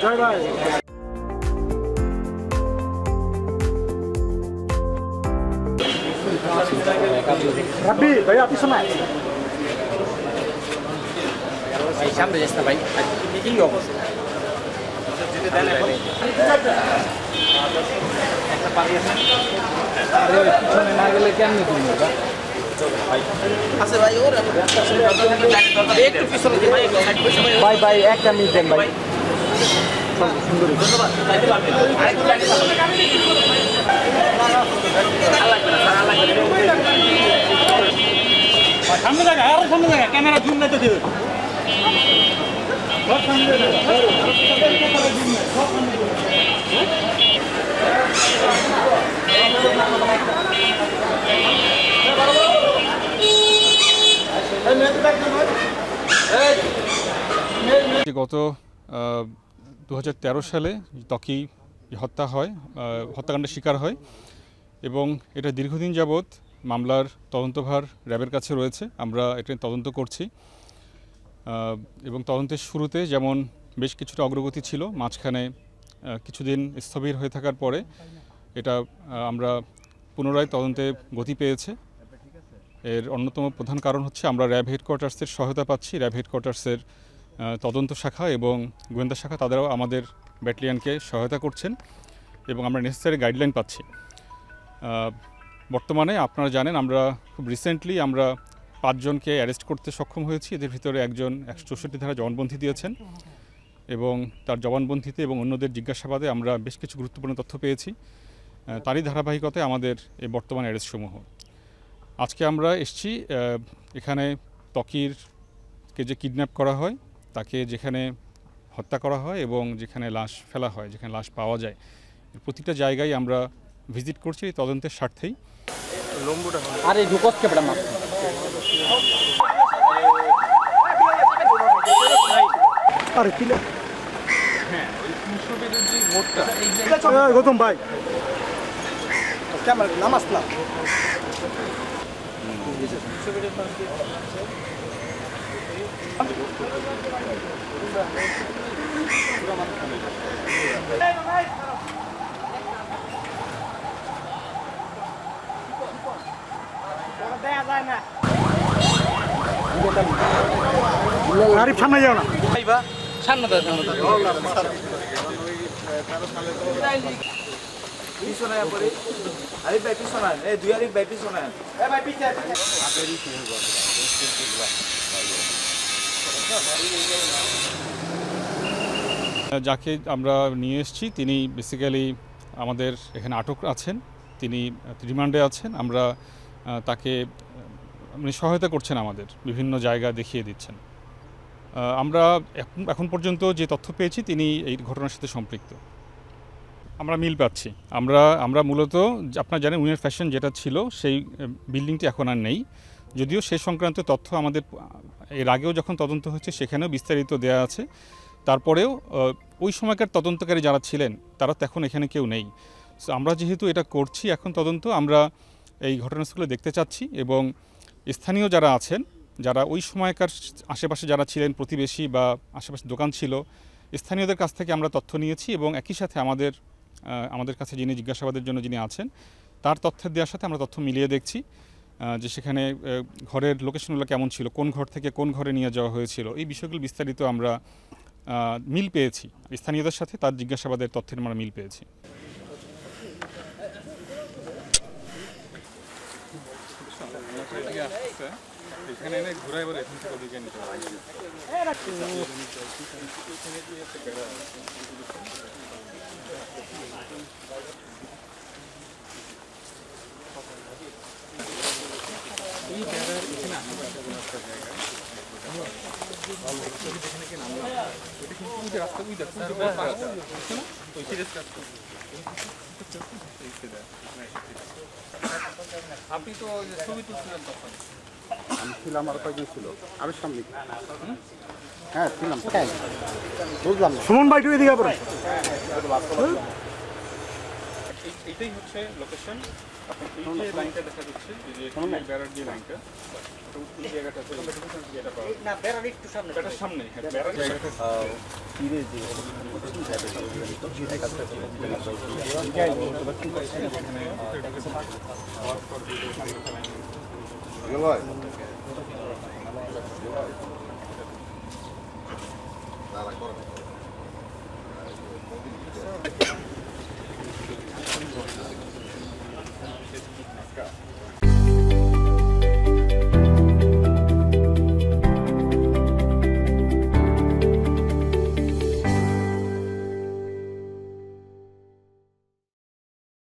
জয় ভাই রাব্বি ভাই আপনি শোনা ভাই সামনে যাস না ভাই কি অবস্থা যেতে দেন এখন একটা পানি আছে আরে পিছনে না গেলে কেমনে তুমি ভাই আছে ভাই ওর একটু পিছনে দি ভাই ভাই ভাই একটা মিনিট দেন ভাই সুন্দর ধন্যবাদ যাইতে পারবেন আরেকটু লাইনে সামনে জায়গা আর সামনে জায়গা ক্যামেরা জুম নাই তো দিও সব সামনে জায়গা গত 2013 সালে ত্বকী হত্যা হয় হত্যাকাণ্ডের শিকার হয় এবং এটা দীর্ঘদিন যাবৎ মামলার তদন্তভার র্যাবের কাছে রয়েছে। আমরা এটা তদন্ত করছি এবং তদন্তের শুরুতে যেমন বেশ কিছুটা অগ্রগতি ছিল, মাঝখানে কিছুদিন স্থবির হয়ে থাকার পরে এটা আমরা পুনরায় তদন্তে গতি পেয়েছে। এর অন্যতম প্রধান কারণ হচ্ছে আমরা র্যাব হেডকোয়ার্টার্সের সহায়তা পাচ্ছি। র্যাব হেডকোয়ার্টার্সের তদন্ত শাখা এবং গোয়েন্দা শাখা তাদেরও আমাদের ব্যাটালিয়নকে সহায়তা করছেন এবং আমরা নেসেসারি গাইডলাইন পাচ্ছি। বর্তমানে আপনারা জানেন আমরা খুব রিসেন্টলি আমরা 5 জনকে অ্যারেস্ট করতে সক্ষম হয়েছি। এদের ভিতরে একজন 164 ধারা জবানবন্দি দিয়েছেন এবং তার জবানবন্দিতে এবং অন্যদের জিজ্ঞাসাবাদে আমরা বেশ কিছু গুরুত্বপূর্ণ তথ্য পেয়েছি। তারই ধারাবাহিকতায় আমাদের এই বর্তমান অ্যারেস্টসমূহ। আজকে আমরা এসেছি এখানে ত্বকীরকে যে কিডন্যাপ করা হয়, তাকে যেখানে হত্যা করা হয় এবং যেখানে লাশ ফেলা হয়, যেখানে লাশ পাওয়া যায়, প্রতিটা জায়গায় আমরা ভিজিট করছি এই তদন্তের স্বার্থেই। আরে ঢুকস কেবড়া মাছ আরে কিলে হ্যাঁ ওই 300 বেডের যে মোটটা গৌতম ভাই ক্যামেরা নামাজ না 300 বেডের পাশ দিয়ে আরিফ সামনে যাও না ভাইবা সামনে দাও পিছনে পরে আরিফ ভাই পিছনে এই দুই আরিফ ভাই পিছনে এ ভাই পিছে আপেরই কি হবে যাকে আমরা নিয়ে এসেছি তিনি বেসিক্যালি আমাদের এখানে আটক আছেন, তিনি রিমান্ডে আছেন। আমরা তাকে সহায়তা করছেন, আমাদের বিভিন্ন জায়গা দেখিয়ে দিচ্ছেন। আমরা এখন পর্যন্ত যে তথ্য পেয়েছি তিনি এই ঘটনার সাথে সম্পৃক্ত। আমরা মিল পাচ্ছি। আমরা মূলত আপনারা জানেন উইনার ফ্যাশন যেটা ছিল সেই বিল্ডিংটি এখন আর নেই, যদিও সে সংক্রান্ত তথ্য আমাদের এর আগেও যখন তদন্ত হয়েছে সেখানেও বিস্তারিত দেওয়া আছে। তারপরেও ওই সময়কার তদন্তকারী যারা ছিলেন তারা তখন এখানে কেউ নেই। সো আমরা যেহেতু এটা করছি এখন তদন্ত, আমরা এই ঘটনাস্থলে দেখতে চাচ্ছি এবং স্থানীয় যারা আছেন, যারা ওই সময়কার আশেপাশে যারা ছিলেন, প্রতিবেশী বা আশেপাশে দোকান ছিল, স্থানীয়দের কাছ থেকে আমরা তথ্য নিয়েছি এবং একই সাথে আমাদের কাছে যিনি জিজ্ঞাসাবাদের জন্য যিনি আছেন তার তথ্যের দেওয়ার সাথে আমরা তথ্য মিলিয়ে দেখছি যে সেখানে ঘরের লোকেশনগুলো কেমন ছিল, কোন ঘর থেকে কোন ঘরে নিয়ে যাওয়া হয়েছিল, এই বিষয়গুলো বিস্তারিত আমরা মিল পেয়েছি। স্থানীয়দের সাথে তার জিজ্ঞাসাবাদের তথ্যের আমরা মিল পেয়েছি। এখানে এনে ঘুরাই বলে এখান থেকে ওদিকে নিতে হবে। এই জায়গার এখানে আশেপাশে কোনো একটা জায়গায় যেখানে কি নাম ওইটা কিন্তু রাস্তা ওই দেখো ওই সিরিয়াস কাজ করছে। আপনি তো ছবি তুলছিলেন তখন। আমি ছিলাম, আর কয়েকজন ছিল আরো সামনে। হ্যাঁ ছিলাম, বুঝলাম না। সুমন ভাই, তুই এদিকে পড়ে। এইটাই হচ্ছে লোকেশন। আপনি এই যে লাইনটা দেখা যাচ্ছে, এই যে বেড়ার যে লাইনটা, ওই জায়গাটা না বেড়ার একটু সামনে, বেড়ার সামনে, হ্যাঁ বেড়ার জায়গাটা